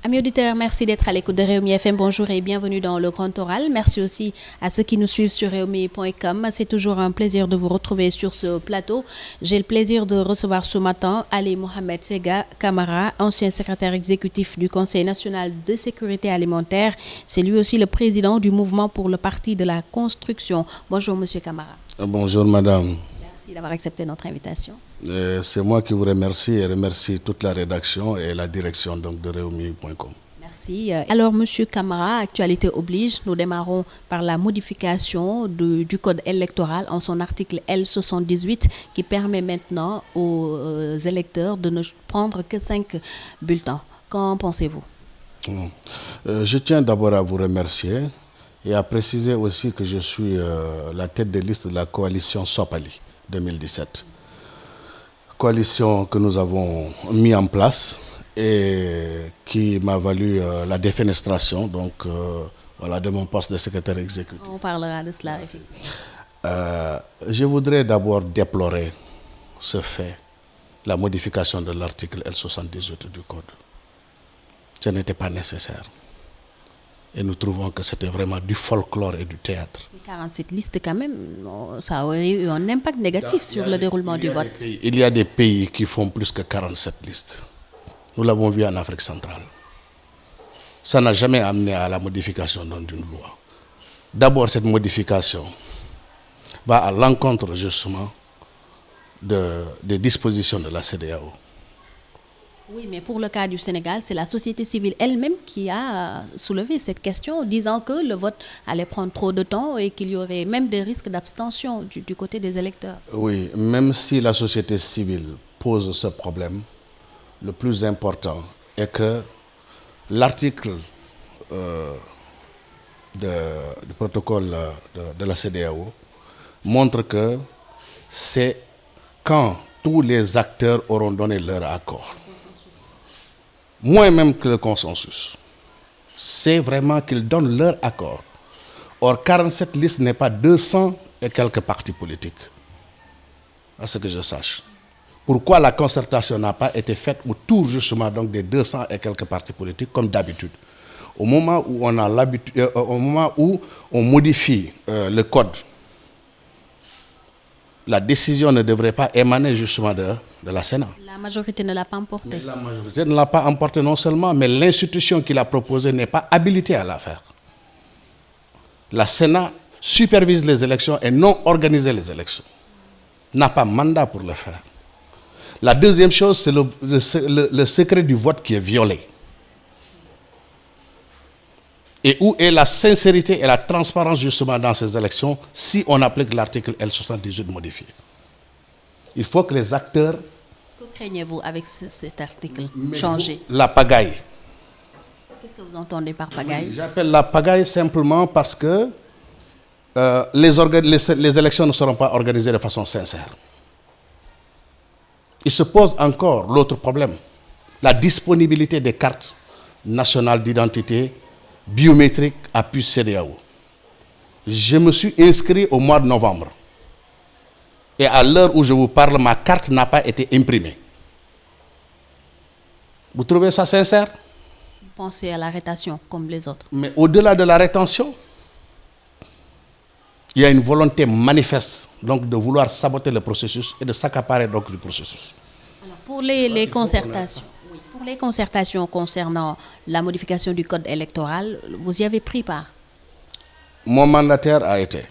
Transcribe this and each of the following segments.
Amis auditeurs, merci d'être à l'écoute de Réumi FM. Bonjour et bienvenue dans le Grand Oral. Merci aussi à ceux qui nous suivent sur réumi.com. C'est toujours un plaisir de vous retrouver sur ce plateau. J'ai le plaisir de recevoir ce matin Ali Mohamed Sega Camara, ancien secrétaire exécutif du Conseil national de sécurité alimentaire. C'est lui aussi le président du mouvement pour le parti de la construction. Bonjour Monsieur Camara. Bonjour Madame. Merci d'avoir accepté notre invitation. C'est moi qui vous remercie et remercie toute la rédaction et la direction donc, de Réumi.com. Merci. Alors, Monsieur Camara, actualité oblige, nous démarrons par la modification du code électoral en son article L78 qui permet maintenant aux électeurs de ne prendre que 5 bulletins. Qu'en pensez-vous? Je tiens d'abord à vous remercier et à préciser aussi que je suis la tête de liste de la coalition Sopali 2017. Coalition que nous avons mis en place et qui m'a valu la défenestration de mon poste de secrétaire exécutif. On parlera de cela. Je voudrais d'abord déplorer ce fait, la modification de l'article L78 du Code. Ce n'était pas nécessaire. Et nous trouvons que c'était vraiment du folklore et du théâtre. 47 listes quand même, ça aurait eu un impact négatif sur le déroulement du vote. Il y a des pays qui font plus que 47 listes. Nous l'avons vu en Afrique centrale. Ça n'a jamais amené à la modification d'une loi. D'abord, cette modification va à l'encontre justement des dispositions de la CEDEAO. Oui, mais pour le cas du Sénégal, c'est la société civile elle-même qui a soulevé cette question, disant que le vote allait prendre trop de temps et qu'il y aurait même des risques d'abstention du côté des électeurs. Oui, même si la société civile pose ce problème, le plus important est que l'article du protocole de la CEDEAO montre que c'est quand tous les acteurs auront donné leur accord. Moins même que le consensus. C'est vraiment qu'ils donnent leur accord. Or, 47 listes n'est pas 200 et quelques partis politiques. À ce que je sache. Pourquoi la concertation n'a pas été faite autour justement donc des 200 et quelques partis politiques comme d'habitude? Au moment où on modifie le code, la décision ne devrait pas émaner justement de la Sénat. La majorité ne l'a pas emporté. Mais la majorité ne l'a pas emporté non seulement, mais l'institution qui l'a proposée n'est pas habilitée à la faire. La Sénat supervise les élections et non organise les élections. N'a pas mandat pour le faire. La deuxième chose, c'est le secret du vote qui est violé. Et où est la sincérité et la transparence justement dans ces élections si on applique l'article L78 modifié? Il faut que les acteurs... Que craignez-vous avec cet article changé? La pagaille. Qu'est-ce que vous entendez par pagaille? J'appelle la pagaille simplement parce que les élections ne seront pas organisées de façon sincère. Il se pose encore l'autre problème, la disponibilité des cartes nationales d'identité biométriques à puce CEDEAO. Je me suis inscrit au mois de novembre. Et à l'heure où je vous parle, ma carte n'a pas été imprimée. Vous trouvez ça sincère? Vous pensez à la rétention comme les autres. Mais au-delà de la rétention, il y a une volonté manifeste donc, de vouloir saboter le processus et de s'accaparer donc du processus. Alors, pour les concertations, oui, pour les concertations concernant la modification du code électoral, vous y avez pris part? Mon mandataire a été.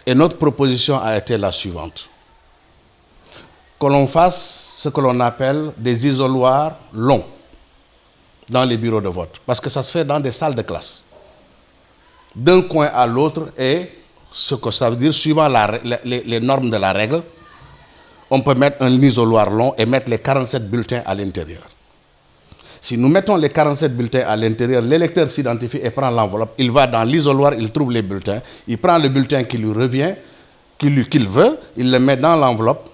Et notre proposition a été la suivante. Que l'on fasse ce que l'on appelle des isoloirs longs dans les bureaux de vote. Parce que ça se fait dans des salles de classe. D'un coin à l'autre, et ce que ça veut dire, suivant les normes de la règle, on peut mettre un isoloir long et mettre les 47 bulletins à l'intérieur. Si nous mettons les 47 bulletins à l'intérieur, l'électeur s'identifie et prend l'enveloppe. Il va dans l'isoloir, il trouve les bulletins. Il prend le bulletin qui lui revient, qu'il veut, il le met dans l'enveloppe,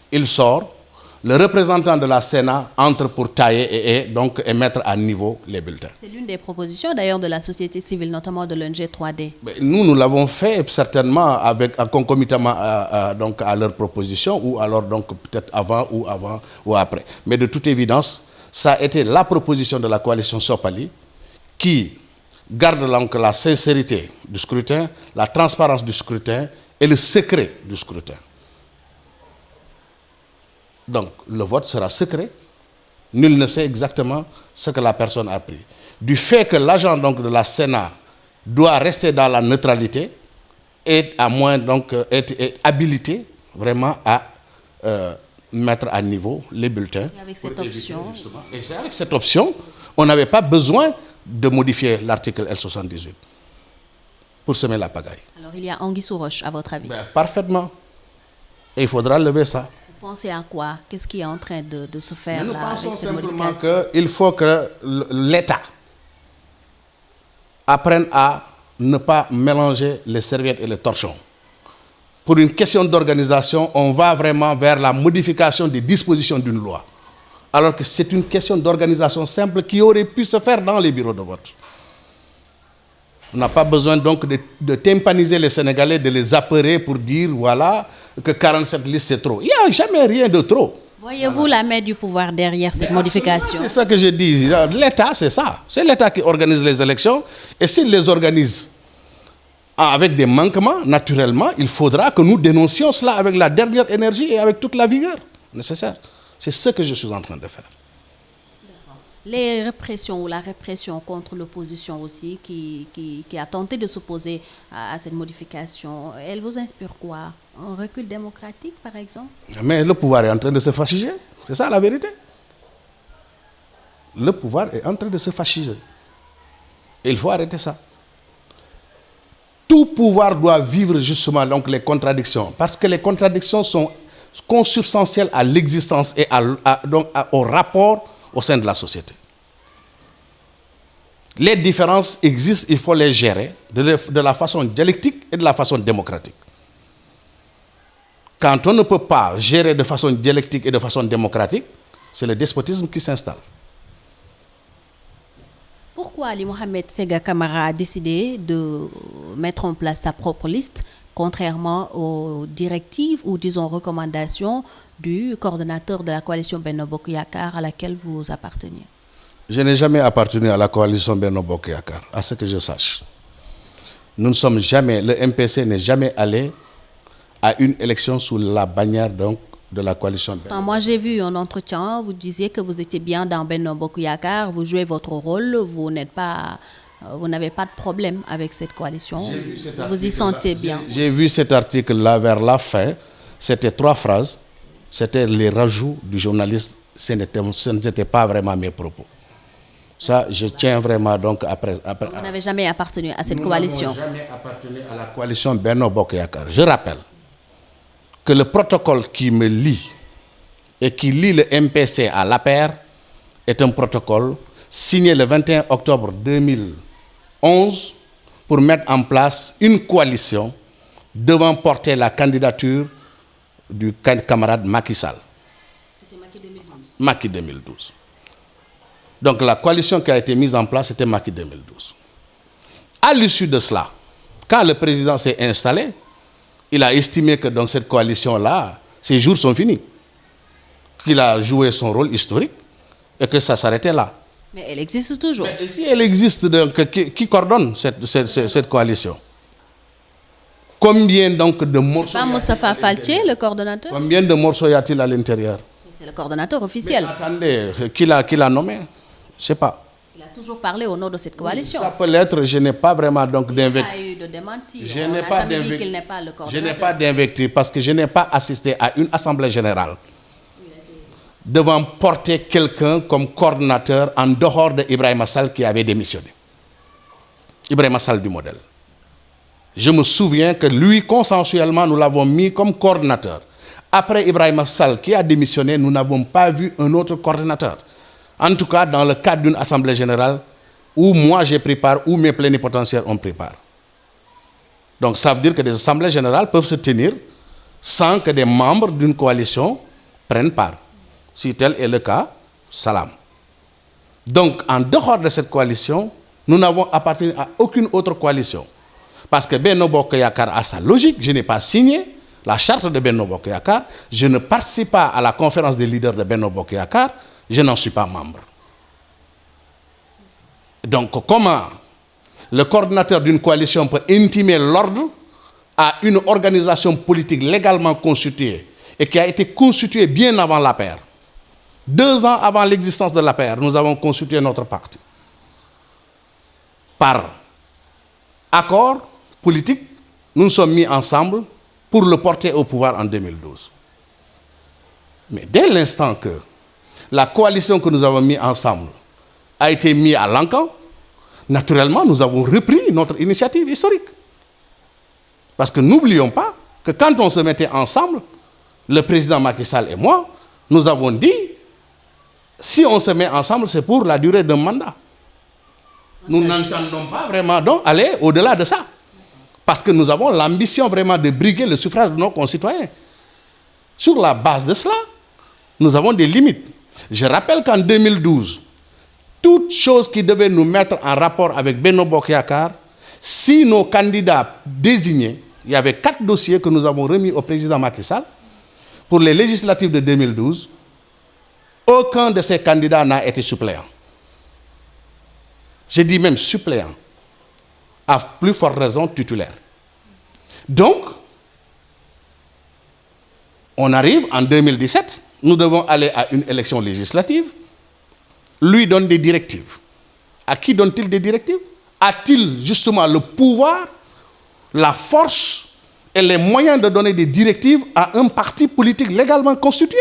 il sort. Le représentant de la Sénat entre pour tailler et mettre à niveau les bulletins. C'est l'une des propositions d'ailleurs de la société civile, notamment de l'ONG 3D. Nous l'avons fait certainement concomitamment à leur proposition, ou alors donc peut-être avant ou après. Mais de toute évidence, ça a été la proposition de la coalition Sopali qui garde donc la sincérité du scrutin, la transparence du scrutin et le secret du scrutin. Donc le vote sera secret. Nul ne sait exactement ce que la personne a pris. Du fait que l'agent donc de la Sénat doit rester dans la neutralité et à moins donc être habilité vraiment à mettre à niveau les bulletins. Et avec cette option. Et c'est avec cette option, on n'avait pas besoin de modifier l'article L78 pour semer la pagaille. Alors il y a anguille sous roche, à votre avis? Ben, parfaitement. Et il faudra lever ça. Vous pensez à quoi? Qu'est-ce qui est en train de se faire Nous là pensons avec cette simplement modification? qu'il faut que l'État apprenne à ne pas mélanger les serviettes et les torchons. Pour une question d'organisation, on va vraiment vers la modification des dispositions d'une loi. Alors que c'est une question d'organisation simple qui aurait pu se faire dans les bureaux de vote. On n'a pas besoin donc de tympaniser les Sénégalais, de les apeurer pour dire voilà que 47 listes c'est trop. Il n'y a jamais rien de trop. Voyez-vous la main du pouvoir derrière cette modification? C'est ça que je dis. L'État, c'est ça. C'est l'État qui organise les élections. Et s'il les organise avec des manquements, naturellement, il faudra que nous dénoncions cela avec la dernière énergie et avec toute la vigueur nécessaire. C'est ce que je suis en train de faire. Les répressions ou la répression contre l'opposition aussi qui a tenté de s'opposer à cette modification, elle vous inspire quoi? Un recul démocratique, par exemple? Mais le pouvoir est en train de se fasciser. C'est ça la vérité. Le pouvoir est en train de se fasciser. Et il faut arrêter ça. Tout pouvoir doit vivre justement donc les contradictions. Parce que les contradictions sont consubstantielles à l'existence et au rapport au sein de la société. Les différences existent, il faut les gérer de la façon dialectique et de la façon démocratique. Quand on ne peut pas gérer de façon dialectique et de façon démocratique, c'est le despotisme qui s'installe. Pourquoi Ali Mohamed Sega Camara a décidé de mettre en place sa propre liste, contrairement aux directives ou disons recommandations du coordonnateur de la coalition Benno Bokk Yakaar à laquelle vous appartenez? Je n'ai jamais appartenu à la coalition Benno Bokk Yakaar, à ce que je sache. Nous ne sommes jamais, le MPC n'est jamais allé à une élection sous la bannière donc de la coalition Benno. Moi j'ai vu un entretien, vous disiez que vous étiez bien dans Benno Bokk Yakaar, vous jouez votre rôle, vous n'avez pas de problème avec cette coalition, vous y sentez bien. J'ai vu cet article-là vers la fin, c'était 3 phrases, c'était les rajouts du journaliste, ce n'était pas vraiment mes propos. Ça, je tiens vraiment donc après. Vous n'avez jamais appartenu à cette coalition? Nous n'avons jamais appartenu à la coalition Benno Bokk Yakaar. Je rappelle que le protocole qui me lie et qui lie le MPC à l'APR est un protocole signé le 21 octobre 2011 pour mettre en place une coalition devant porter la candidature du camarade Macky Sall. C'était Macky 2012. Macky 2012. Donc la coalition qui a été mise en place, c'était Macky 2012. À l'issue de cela, quand le président s'est installé, il a estimé que donc cette coalition-là, ses jours sont finis. Qu'il a joué son rôle historique et que ça s'arrêtait là. Mais elle existe toujours. Mais si elle existe, donc, qui coordonne cette coalition? Combien donc de morceaux... Pas Moustapha Faltier, le coordonnateur? Combien de morceaux y a-t-il à l'intérieur? C'est le coordonnateur officiel. Mais attendez, qui l'a nommé? Je ne sais pas. Il a toujours parlé au nom de cette coalition. Ça peut l'être, je n'ai pas vraiment donc d'invectif. Il n'y a pas eu de démenti. Je On n'ai n'a pas jamais dit qu'il n'est pas le coordonnateur. Je n'ai pas d'invectif parce que je n'ai pas assisté à une assemblée générale devant porter quelqu'un comme coordonnateur en dehors de Ibrahima Sall qui avait démissionné. Ibrahima Sall du modèle. Je me souviens que lui, consensuellement, nous l'avons mis comme coordonnateur. Après Ibrahima Sall qui a démissionné, nous n'avons pas vu un autre coordonnateur. En tout cas, dans le cadre d'une assemblée générale où moi j'ai pris part, où mes plénipotentiaires ont pris part. Donc ça veut dire que des assemblées générales peuvent se tenir sans que des membres d'une coalition prennent part. Si tel est le cas, salam. Donc en dehors de cette coalition, nous n'avons appartenu à aucune autre coalition. Parce que Benno Bokk Yakaar a sa logique, je n'ai pas signé la charte de Benno Bokk Yakaar, je ne participe pas à la conférence des leaders de Benno Bokk Yakaar, je n'en suis pas membre. Donc, comment le coordinateur d'une coalition peut intimer l'ordre à une organisation politique légalement constituée et qui a été constituée bien avant l'APR? 2 ans avant l'existence de l'APR, nous avons constitué notre parti. Par accord politique, nous nous sommes mis ensemble pour le porter au pouvoir en 2012. Mais dès l'instant que la coalition que nous avons mis ensemble a été mise à l'encan, naturellement, nous avons repris notre initiative historique. Parce que n'oublions pas que quand on se mettait ensemble, le président Macky Sall et moi, nous avons dit, si on se met ensemble, c'est pour la durée d'un mandat. Nous n'entendons pas vraiment donc aller au-delà de ça. Parce que nous avons l'ambition vraiment de briguer le suffrage de nos concitoyens. Sur la base de cela, nous avons des limites. Je rappelle qu'en 2012, toute chose qui devait nous mettre en rapport avec Benno Bokk Yakaar, si nos candidats désignés, il y avait 4 dossiers que nous avons remis au président Macky Sall pour les législatives de 2012, aucun de ces candidats n'a été suppléant. Je dis même suppléant, à plus forte raison titulaire. Donc, on arrive en 2017, nous devons aller à une élection législative, lui donne des directives. À qui donne-t-il des directives? A-t-il justement le pouvoir, la force et les moyens de donner des directives à un parti politique légalement constitué?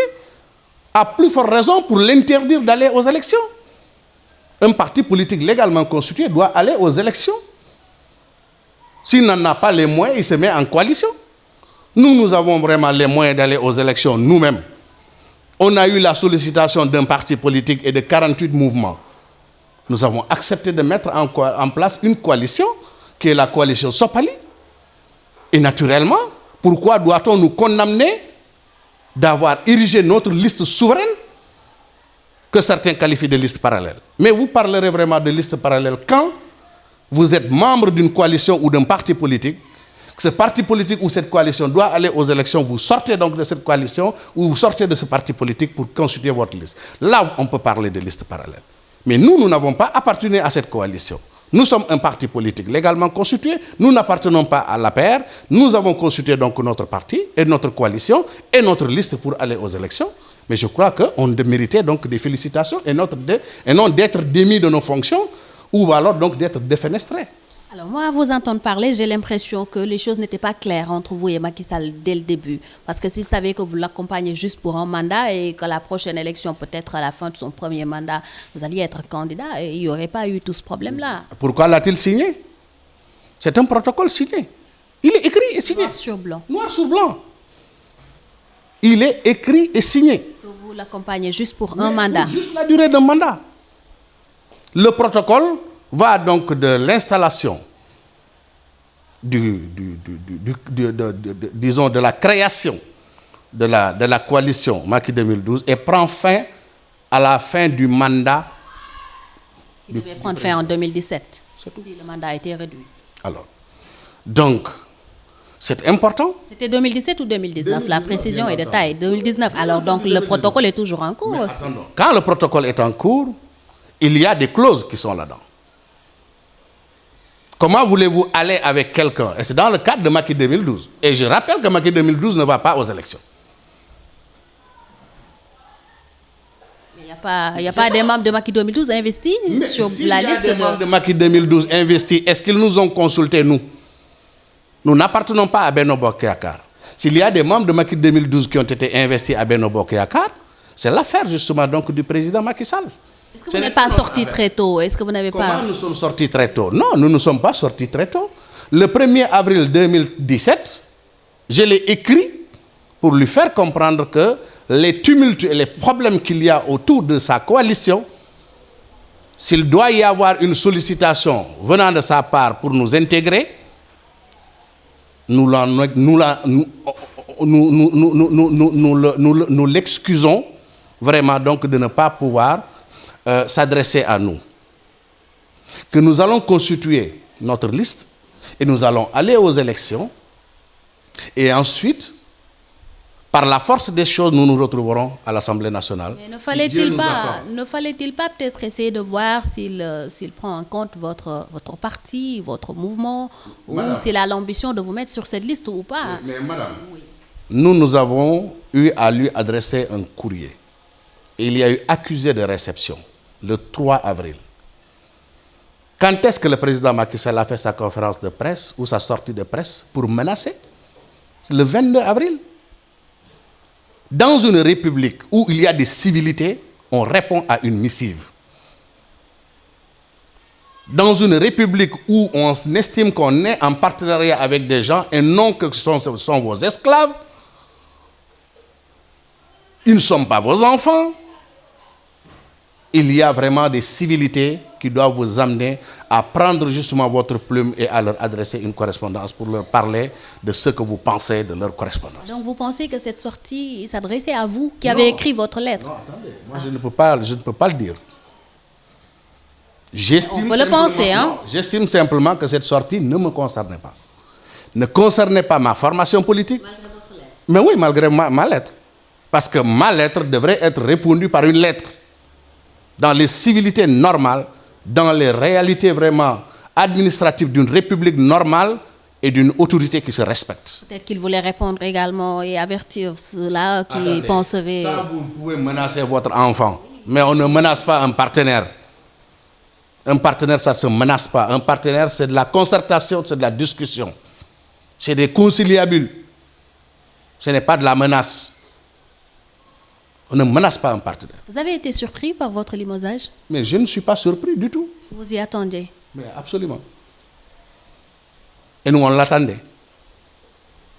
À plus forte raison pour l'interdire d'aller aux élections. Un parti politique légalement constitué doit aller aux élections. S'il n'en a pas les moyens, il se met en coalition. Nous avons vraiment les moyens d'aller aux élections nous-mêmes. On a eu la sollicitation d'un parti politique et de 48 mouvements. Nous avons accepté de mettre en place une coalition, qui est la coalition Sopali. Et naturellement, pourquoi doit-on nous condamner d'avoir érigé notre liste souveraine que certains qualifient de liste parallèle? Mais vous parlerez vraiment de liste parallèle quand vous êtes membre d'une coalition ou d'un parti politique. Ce parti politique ou cette coalition doit aller aux élections, vous sortez donc de cette coalition ou vous sortez de ce parti politique pour constituer votre liste. Là, on peut parler de liste parallèle. Mais nous n'avons pas appartenu à cette coalition. Nous sommes un parti politique légalement constitué, nous n'appartenons pas à l'APR, nous avons constitué donc notre parti et notre coalition et notre liste pour aller aux élections. Mais je crois qu'on méritait donc des félicitations et non d'être démis de nos fonctions ou alors donc d'être défenestrés. Alors moi, à vous entendre parler, j'ai l'impression que les choses n'étaient pas claires entre vous et Macky Sall dès le début. Parce que s'il savait que vous l'accompagnez juste pour un mandat et que la prochaine élection, peut-être à la fin de son premier mandat, vous alliez être candidat, il n'y aurait pas eu tout ce problème-là. Pourquoi l'a-t-il signé? C'est un protocole signé. Il est écrit et signé. Noir sur blanc. Noir sur blanc. Il est écrit et signé. Que vous l'accompagnez juste pour un mandat. Pour juste la durée d'un mandat. Le protocole va donc de l'installation disons de la création de la coalition Macky 2012 et prend fin à la fin du mandat. Il devait prendre fin en 2017, si le mandat a été réduit. Alors, donc, c'est important. C'était 2017 ou 2019? La précision est de taille. 2019. Alors, donc, le protocole est toujours en cours aussi. Quand le protocole est en cours, il y a des clauses qui sont là-dedans. Comment voulez-vous aller avec quelqu'un? Et c'est dans le cadre de Macky 2012. Et je rappelle que Macky 2012 ne va pas aux élections. Mais il n'y a pas des membres de Macky 2012 investis sur la liste des membres de Macky 2012 investis, est-ce qu'ils nous ont consultés, nous? Nous n'appartenons pas à Benno Bokk Yakaar. S'il y a des membres de Macky 2012 qui ont été investis à Benno Bokk Yakaar, c'est l'affaire justement donc du président Macky Sall. Est-ce que vous n'êtes pas sorti très tôt? Est-ce que vous n'avez pas... Comment nous sommes sortis très tôt? Non, nous ne sommes pas sortis très tôt. Le 1er avril 2017, je l'ai écrit pour lui faire comprendre que les tumultes et les problèmes qu'il y a autour de sa coalition, s'il doit y avoir une sollicitation venant de sa part pour nous intégrer, nous l'excusons vraiment donc de ne pas pouvoir s'adresser à nous. Que nous allons constituer notre liste et nous allons aller aux élections et ensuite par la force des choses, nous nous retrouverons à l'Assemblée nationale. Mais ne fallait-il pas peut-être essayer de voir s'il prend en compte votre parti, votre mouvement, madame, ou s'il a l'ambition de vous mettre sur cette liste ou pas? Mais madame, oui, nous avons eu à lui adresser un courrier. Il y a eu accusé de réception le 3 avril. Quand est-ce que le président Macky Sall a fait sa conférence de presse ou sa sortie de presse pour menacer? C'est le 22 avril. Dans une république où il y a des civilités, on répond à une missive. Dans une république où on estime qu'on est en partenariat avec des gens et non que ce sont vos esclaves, ils ne sont pas vos enfants, il y a vraiment des civilités qui doivent vous amener à prendre justement votre plume et à leur adresser une correspondance pour leur parler de ce que vous pensez de leur correspondance. Donc vous pensez que cette sortie s'adressait à vous qui avez écrit votre lettre? Non, attendez, moi je ne peux pas le dire. On peut le penser, hein? J'estime simplement que cette sortie ne me concernait pas. Ne concernait pas ma formation politique. Malgré votre lettre? Mais oui, malgré ma lettre. Parce que ma lettre devrait être répondue par une lettre. Dans les civilités normales, dans les réalités vraiment administratives d'une république normale et d'une autorité qui se respecte. Peut-être qu'il voulait répondre également et avertir ceux-là qui penseraient... Ça, vous pouvez menacer votre enfant, mais on ne menace pas un partenaire. Un partenaire, ça ne se menace pas. Un partenaire, c'est de la concertation, c'est de la discussion. C'est des conciliabules. Ce n'est pas de la menace. On ne menace pas un partenaire. Vous avez été surpris par votre limogeage? Mais je ne suis pas surpris du tout. Vous y attendiez? Mais absolument. Et nous, on l'attendait.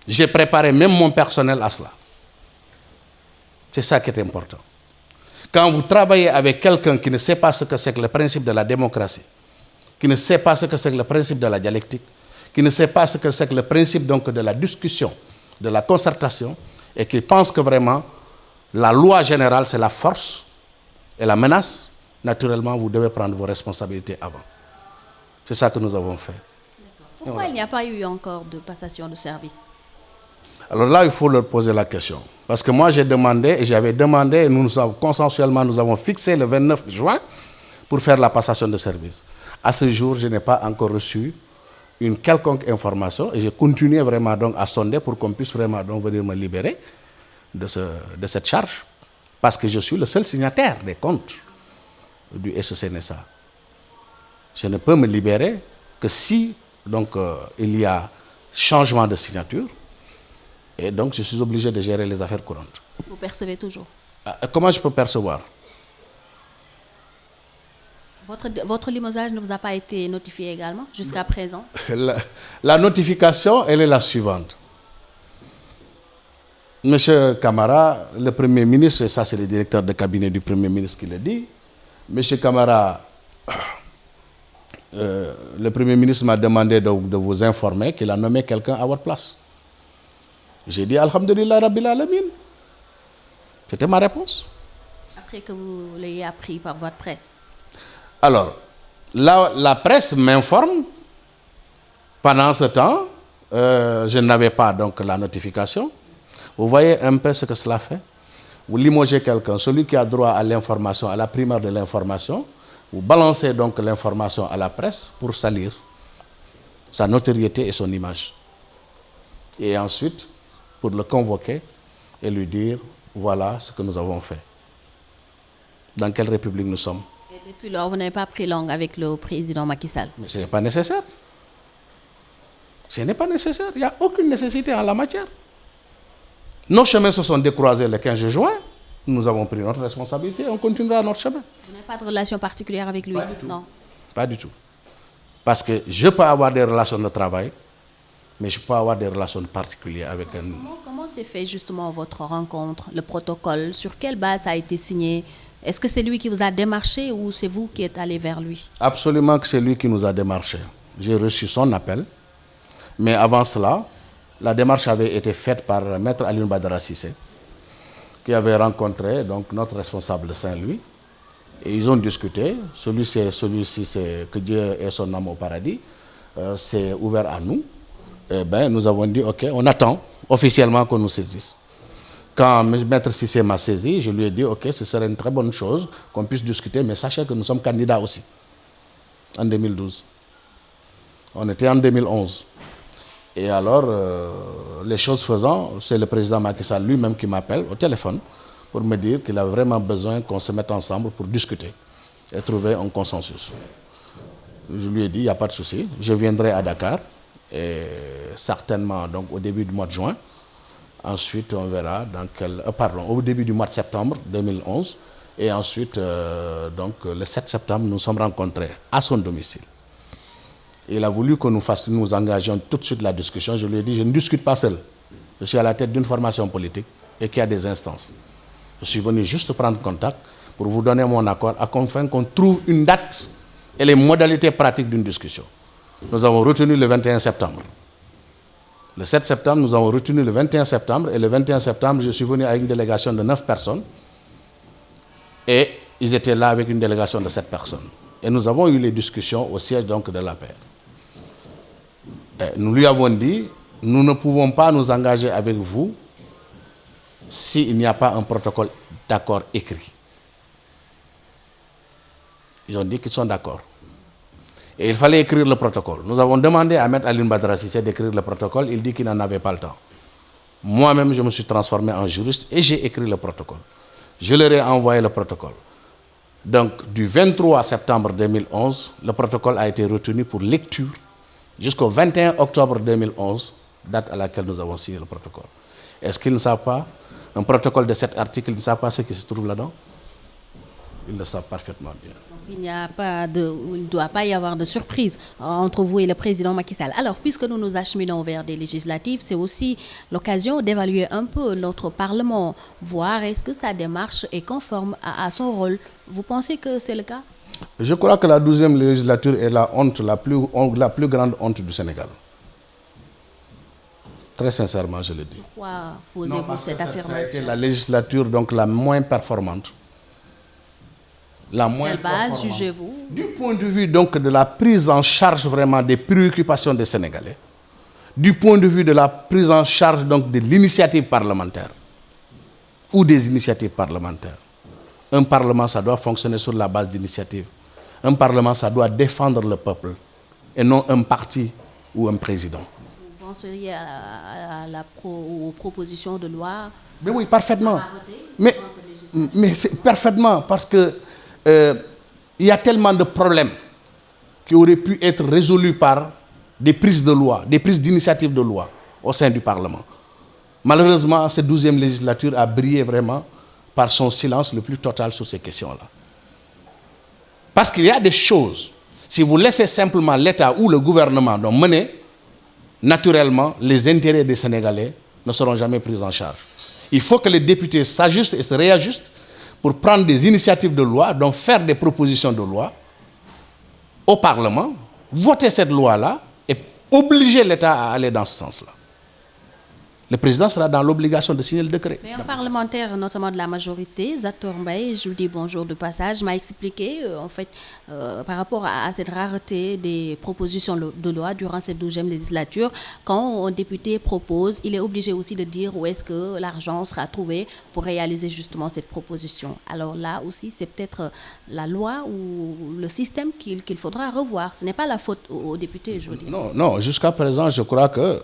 J'ai préparé même mon personnel à cela. C'est ça qui est important. Quand vous travaillez avec quelqu'un qui ne sait pas ce que c'est que le principe de la démocratie, qui ne sait pas ce que c'est que le principe de la dialectique, qui ne sait pas ce que c'est que le principe donc de la discussion, de la concertation, et qui pense que vraiment la loi générale, c'est la force et la menace, naturellement, vous devez prendre vos responsabilités avant. C'est ça que nous avons fait. Pourquoi il n'y a pas eu encore de passation de service? Alors là, il faut leur poser la question. Parce que moi, j'ai demandé, et j'avais demandé, et consensuellement, nous avons fixé le 29 juin pour faire la passation de service. À ce jour, je n'ai pas encore reçu une quelconque information, et j'ai continué vraiment donc à sonder pour qu'on puisse vraiment donc venir me libérer de cette charge, parce que je suis le seul signataire des comptes du SCNSA. Je ne peux me libérer que si donc, il y a changement de signature, et donc je suis obligé de gérer les affaires courantes. Vous percevez toujours? Comment je peux percevoir? Votre limogeage ne vous a pas été notifié également jusqu'à présent? La notification, elle est la suivante. Monsieur Camara, le Premier ministre, et ça c'est le directeur de cabinet du Premier ministre qui le dit, Monsieur Camara, le Premier ministre m'a demandé de vous informer qu'il a nommé quelqu'un à votre place. J'ai dit Alhamdulillah Rabbil Alamin. C'était ma réponse. Après que vous l'ayez appris par votre presse? Alors, la presse m'informe. Pendant ce temps, je n'avais pas donc la notification. Vous voyez un peu ce que cela fait? Vous limogez quelqu'un, celui qui a droit à l'information, à la primeur de l'information, vous balancez donc l'information à la presse pour salir sa notoriété et son image. Et ensuite, pour le convoquer et lui dire, voilà ce que nous avons fait. Dans quelle république nous sommes? Et depuis lors, vous n'avez pas pris langue avec le président Macky Sall? Mais ce n'est pas nécessaire. Ce n'est pas nécessaire. Il n'y a aucune nécessité en la matière. Nos chemins se sont décroisés le 15 juin. Nous avons pris notre responsabilité et on continuera notre chemin. Vous n'avez pas de relation particulière avec lui? Pas du tout. Non. Pas du tout. Parce que je peux avoir des relations de travail, mais je peux avoir des relations particulières avec un... Comment s'est fait justement votre rencontre, le protocole? Sur quelle base ça a été signé? Est-ce que c'est lui qui vous a démarché ou c'est vous qui êtes allé vers lui? Absolument que c'est lui qui nous a démarché. J'ai reçu son appel, mais avant cela, la démarche avait été faite par Maître Alioune Badara Cissé, qui avait rencontré donc, notre responsable de Saint-Louis. Et ils ont discuté. Celui-ci, c'est que Dieu ait son âme au paradis, c'est ouvert à nous. Eh bien, nous avons dit, OK, on attend officiellement qu'on nous saisisse. Quand Maître Cissé m'a saisi, je lui ai dit, OK, ce serait une très bonne chose qu'on puisse discuter, mais sachez que nous sommes candidats aussi, en 2012. On était en 2011. Et alors, les choses faisant, c'est le président Macky Sall lui-même qui m'appelle au téléphone pour me dire qu'il a vraiment besoin qu'on se mette ensemble pour discuter et trouver un consensus. Je lui ai dit, il n'y a pas de souci, je viendrai à Dakar, et certainement donc, au début du mois de juin. Ensuite, on verra au début du mois de septembre 2011. Et ensuite, donc, le 7 septembre, nous nous sommes rencontrés à son domicile. Il a voulu que nous engagions tout de suite la discussion. Je lui ai dit, je ne discute pas seul. Je suis à la tête d'une formation politique et qui a des instances. Je suis venu juste prendre contact pour vous donner mon accord afin qu'on trouve une date et les modalités pratiques d'une discussion. Nous avons retenu le 21 septembre. Le 7 septembre, nous avons retenu le 21 septembre. Et le 21 septembre, je suis venu avec une délégation de 9 personnes. Et ils étaient là avec une délégation de 7 personnes. Et nous avons eu les discussions au siège donc, de l'APR. Nous lui avons dit, nous ne pouvons pas nous engager avec vous s'il n'y a pas un protocole d'accord écrit. Ils ont dit qu'ils sont d'accord. Et il fallait écrire le protocole. Nous avons demandé à Maître Alioune Badara Cissé d'écrire le protocole. Il dit qu'il n'en avait pas le temps. Moi-même, je me suis transformé en juriste et j'ai écrit le protocole. Je leur ai envoyé le protocole. Donc, du 23 septembre 2011, le protocole a été retenu pour lecture jusqu'au 21 octobre 2011, date à laquelle nous avons signé le protocole. Est-ce qu'ils ne savent pas? Un protocole de 7 articles, ils ne savent pas ce qui se trouve là-dedans? Ils le savent parfaitement bien. Donc, il ne doit pas y avoir de surprise entre vous et le président Macky Sall. Alors, puisque nous nous acheminons vers des législatives, c'est aussi l'occasion d'évaluer un peu notre Parlement, voir est-ce que sa démarche est conforme à son rôle. Vous pensez que c'est le cas? Je crois que la 12e législature est la plus grande honte du Sénégal. Très sincèrement, je le dis. Pourquoi posez-vous cette affirmation? C'est la législature donc la moins performante. Quelle base jugez-vous? Du point de vue donc de la prise en charge vraiment des préoccupations des Sénégalais, du point de vue de la prise en charge donc de l'initiative parlementaire ou des initiatives parlementaires. Un parlement, ça doit fonctionner sur la base d'initiative. Un parlement, ça doit défendre le peuple et non un parti ou un président. Vous penseriez aux propositions de loi? Mais oui, parfaitement. Mais c'est parfaitement parce que il y a tellement de problèmes qui auraient pu être résolus par des prises de loi, des prises d'initiative de loi au sein du Parlement. Malheureusement, cette 12e législature a brillé vraiment par son silence le plus total sur ces questions-là. Parce qu'il y a des choses, si vous laissez simplement l'État ou le gouvernement donc mener, naturellement, les intérêts des Sénégalais ne seront jamais pris en charge. Il faut que les députés s'ajustent et se réajustent pour prendre des initiatives de loi, donc faire des propositions de loi au Parlement, voter cette loi-là et obliger l'État à aller dans ce sens-là. Le président sera dans l'obligation de signer le décret. Mais un parlementaire, notamment de la majorité, Zator Mbaye, je vous dis bonjour de passage, m'a expliqué, en fait, par rapport à cette rareté des propositions de loi durant cette 12e législature, quand un député propose, il est obligé aussi de dire où est-ce que l'argent sera trouvé pour réaliser justement cette proposition. Alors là aussi, c'est peut-être la loi ou le système qu'il faudra revoir. Ce n'est pas la faute aux députés, je veux dire. Non, jusqu'à présent, je crois que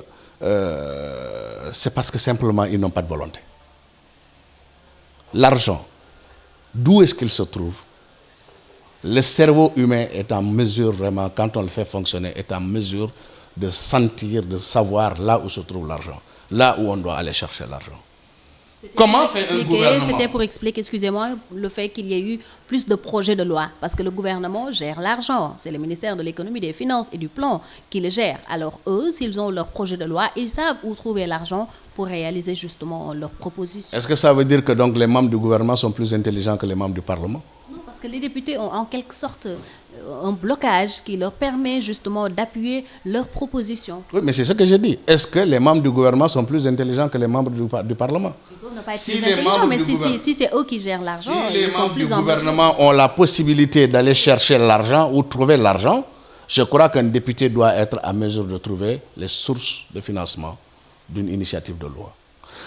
c'est parce que simplement ils n'ont pas de volonté. L'argent, d'où est-ce qu'il se trouve? Le cerveau humain est en mesure vraiment, quand on le fait fonctionner, est en mesure de sentir, de savoir là où se trouve l'argent, là où on doit aller chercher l'argent. Comment fait un gouvernement? C'était pour expliquer, excusez-moi, le fait qu'il y ait eu plus de projets de loi. Parce que le gouvernement gère l'argent. C'est le ministère de l'économie, des finances et du plan qui le gère. Alors eux, s'ils ont leur projet de loi, ils savent où trouver l'argent pour réaliser justement leurs propositions. Est-ce que ça veut dire que donc les membres du gouvernement sont plus intelligents que les membres du Parlement? Non, parce que les députés ont en quelque sorte un blocage qui leur permet justement d'appuyer leurs propositions. Oui, mais c'est ce que je dis. Est-ce que les membres du gouvernement sont plus intelligents que les membres du Parlement? Ils peuvent ne pas être plus intelligents, mais si c'est eux qui gèrent l'argent, ils sont plus en mesure. Si les membres du gouvernement ont la possibilité d'aller chercher l'argent ou trouver l'argent, je crois qu'un député doit être à mesure de trouver les sources de financement d'une initiative de loi.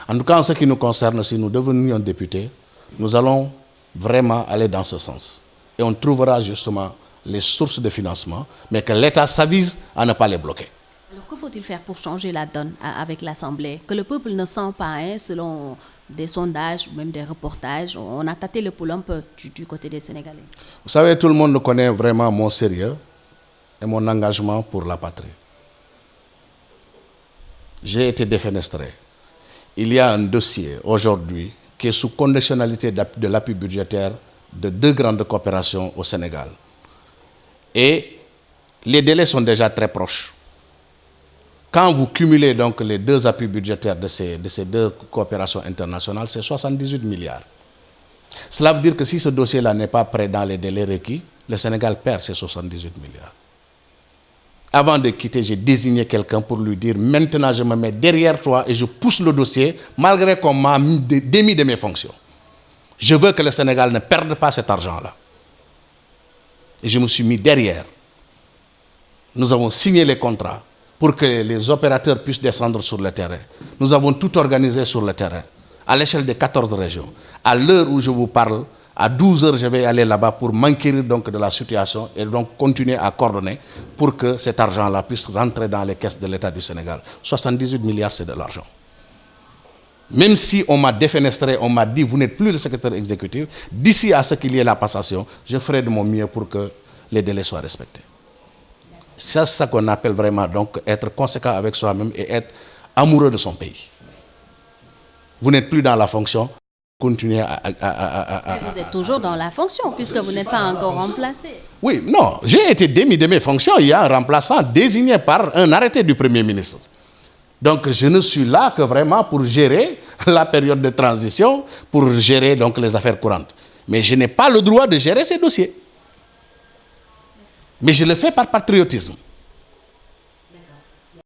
En tout cas, en ce qui nous concerne, si nous devenions députés, nous allons vraiment aller dans ce sens. Et on trouvera justement les sources de financement, mais que l'État s'avise à ne pas les bloquer. Alors, que faut-il faire pour changer la donne avec l'Assemblée? Que le peuple ne sent pas, hein, selon des sondages, même des reportages, on a tâté le pouls un peu du côté des Sénégalais. Vous savez, tout le monde connaît vraiment mon sérieux et mon engagement pour la patrie. J'ai été défenestré. Il y a un dossier aujourd'hui qui est sous conditionnalité de l'appui budgétaire de 2 grandes coopérations au Sénégal. Et les délais sont déjà très proches. Quand vous cumulez donc les 2 appuis budgétaires de ces 2 coopérations internationales, c'est 78 milliards. Cela veut dire que si ce dossier-là n'est pas prêt dans les délais requis, le Sénégal perd ses 78 milliards. Avant de quitter, j'ai désigné quelqu'un pour lui dire « Maintenant, je me mets derrière toi et je pousse le dossier, malgré qu'on m'a démis de mes fonctions. Je veux que le Sénégal ne perde pas cet argent-là. » Et je me suis mis derrière. Nous avons signé les contrats pour que les opérateurs puissent descendre sur le terrain. Nous avons tout organisé sur le terrain, à l'échelle des 14 régions. À l'heure où je vous parle, à 12 heures, je vais aller là-bas pour m'enquérir donc de la situation et donc continuer à coordonner pour que cet argent-là puisse rentrer dans les caisses de l'État du Sénégal. 78 milliards, c'est de l'argent. Même si on m'a défenestré, on m'a dit « Vous n'êtes plus le secrétaire exécutif », d'ici à ce qu'il y ait la passation, je ferai de mon mieux pour que les délais soient respectés. C'est ça qu'on appelle vraiment donc être conséquent avec soi-même et être amoureux de son pays. Vous n'êtes plus dans la fonction, continuez Mais vous êtes toujours dans la fonction puisque vous n'êtes pas encore remplacé. Oui, non, j'ai été démis de mes fonctions. Il y a un remplaçant désigné par un arrêté du Premier ministre. Donc je ne suis là que vraiment pour gérer la période de transition, pour gérer donc les affaires courantes. Mais je n'ai pas le droit de gérer ces dossiers. Mais je le fais par patriotisme.